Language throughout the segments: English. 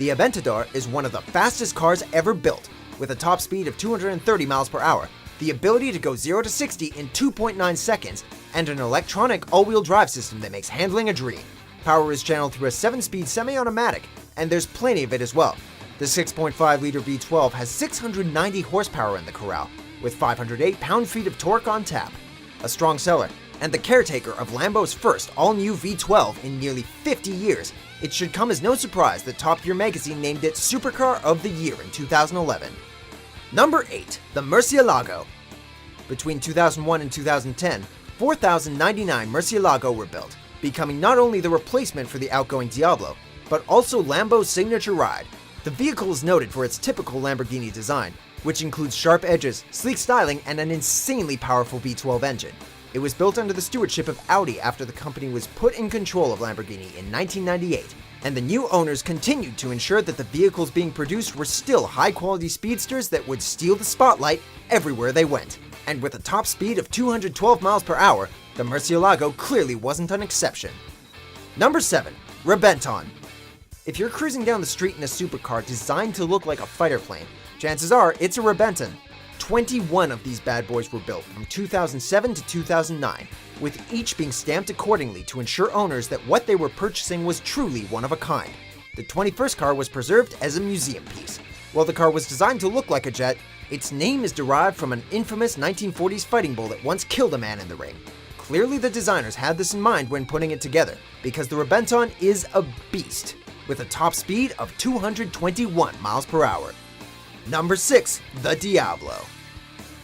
The Aventador is one of the fastest cars ever built, with a top speed of 230 miles per hour, the ability to go 0 to 60 in 2.9 seconds, and an electronic all-wheel drive system that makes handling a dream. Power is channeled through a 7-speed semi-automatic, and there's plenty of it as well. The 6.5-liter V12 has 690 horsepower in the corral, with 508 pound-feet of torque on tap. A strong seller, and the caretaker of Lambo's first all-new V12 in nearly 50 years, it should come as no surprise that Top Gear magazine named it Supercar of the Year in 2011. Number 8. The Murcielago. Between 2001 and 2010, 4,099 Murcielago were built, becoming not only the replacement for the outgoing Diablo, but also Lambo's signature ride. The vehicle is noted for its typical Lamborghini design, which includes sharp edges, sleek styling, and an insanely powerful V12 engine. It was built under the stewardship of Audi after the company was put in control of Lamborghini in 1998, and the new owners continued to ensure that the vehicles being produced were still high-quality speedsters that would steal the spotlight everywhere they went. And with a top speed of 212 miles per hour, the Murcielago clearly wasn't an exception. Number 7. Rebenton. If you're cruising down the street in a supercar designed to look like a fighter plane, chances are it's a Rebenton. 21 of these bad boys were built from 2007 to 2009, with each being stamped accordingly to ensure owners that what they were purchasing was truly one of a kind. The 21st car was preserved as a museum piece. While the car was designed to look like a jet, its name is derived from an infamous 1940s fighting bull that once killed a man in the ring. Clearly the designers had this in mind when putting it together, because the Rebenton is a beast, with a top speed of 221 miles per hour. Number 6. The Diablo.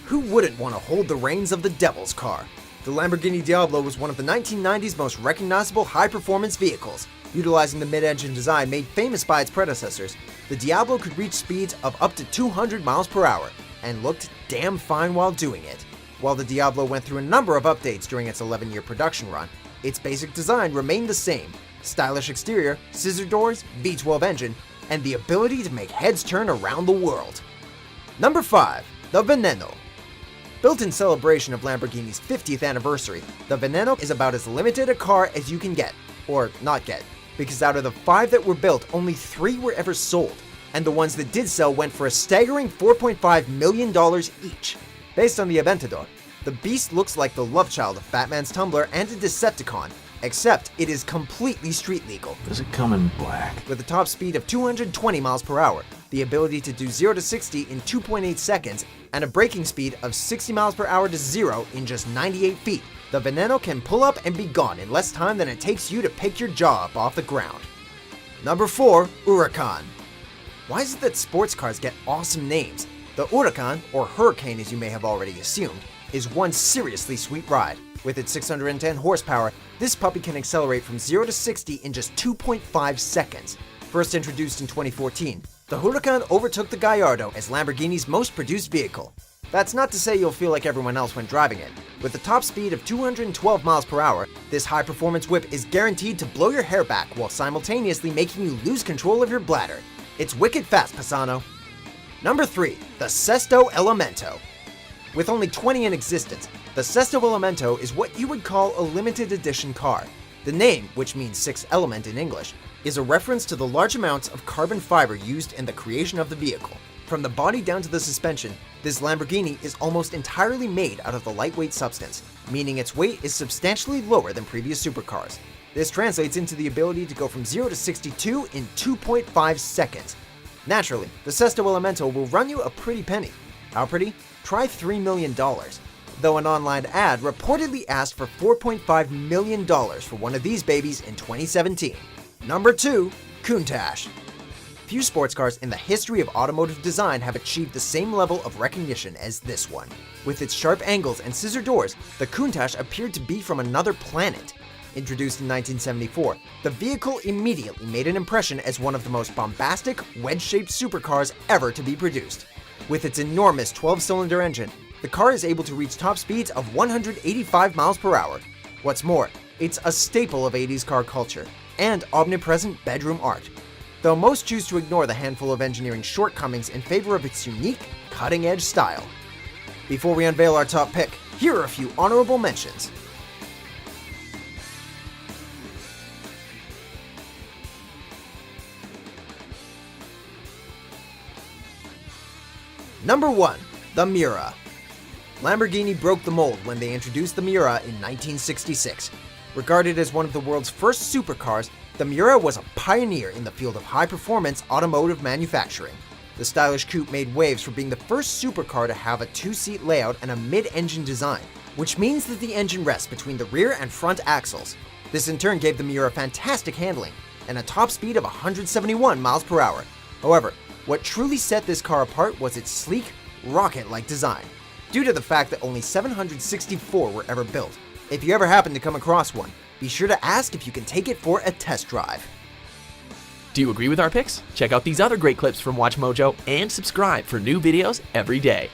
Who wouldn't want to hold the reins of the devil's car? The Lamborghini Diablo was one of the 1990s most recognizable high-performance vehicles. Utilizing the mid-engine design made famous by its predecessors, the Diablo could reach speeds of up to 200 miles per hour, and looked damn fine while doing it. While the Diablo went through a number of updates during its 11-year production run, its basic design remained the same: stylish exterior, scissor doors, V12 engine, and the ability to make heads turn around the world. Number 5. The Veneno. Built in celebration of Lamborghini's 50th anniversary, the Veneno is about as limited a car as you can get, or not get, because out of the 5 that were built, only 3 were ever sold, and the ones that did sell went for a staggering $4.5 million each. Based on the Aventador, the beast looks like the love child of Batman's Tumbler and a Decepticon, except it is completely street legal. Does it come in black? With a top speed of 220 miles per hour, the ability to do 0 to 60 in 2.8 seconds, and a braking speed of 60 miles per hour to 0 in just 98 feet, the Veneno can pull up and be gone in less time than it takes you to pick your jaw up off the ground. Number 4. Huracan. Why is it that sports cars get awesome names? The Huracan, or Hurricane as you may have already assumed, is one seriously sweet ride. With its 610 horsepower, this puppy can accelerate from 0 to 60 in just 2.5 seconds. First introduced in 2014, the Huracan overtook the Gallardo as Lamborghini's most produced vehicle. That's not to say you'll feel like everyone else when driving it. With a top speed of 212 miles per hour, this high-performance whip is guaranteed to blow your hair back while simultaneously making you lose control of your bladder. It's wicked fast, Pisano. Number 3. The Sesto Elemento. With only 20 in existence, the Sesto Elemento is what you would call a limited edition car. The name, which means sixth element in English, is a reference to the large amounts of carbon fiber used in the creation of the vehicle. From the body down to the suspension, this Lamborghini is almost entirely made out of the lightweight substance, meaning its weight is substantially lower than previous supercars. This translates into the ability to go from 0 to 62 in 2.5 seconds. Naturally, the Sesto Elemento will run you a pretty penny. How pretty? Try $3 million. Though an online ad reportedly asked for $4.5 million for one of these babies in 2017. Number 2. Countach. Few sports cars in the history of automotive design have achieved the same level of recognition as this one. With its sharp angles and scissor doors, the Countach appeared to be from another planet. Introduced in 1974, the vehicle immediately made an impression as one of the most bombastic, wedge-shaped supercars ever to be produced. With its enormous 12-cylinder engine, the car is able to reach top speeds of 185 miles per hour. What's more, it's a staple of 80s car culture and omnipresent bedroom art, though most choose to ignore the handful of engineering shortcomings in favor of its unique, cutting-edge style. Before we unveil our top pick, here are a few honorable mentions. Number 1. The Miura. Lamborghini broke the mold when they introduced the Miura in 1966. Regarded as one of the world's first supercars, the Miura was a pioneer in the field of high-performance automotive manufacturing. The stylish coupe made waves for being the first supercar to have a two-seat layout and a mid-engine design, which means that the engine rests between the rear and front axles. This in turn gave the Miura fantastic handling and a top speed of 171 miles per hour. However, what truly set this car apart was its sleek, rocket-like design, due to the fact that only 764 were ever built. If you ever happen to come across one, be sure to ask if you can take it for a test drive. Do you agree with our picks? Check out these other great clips from Watch Mojo and subscribe for new videos every day.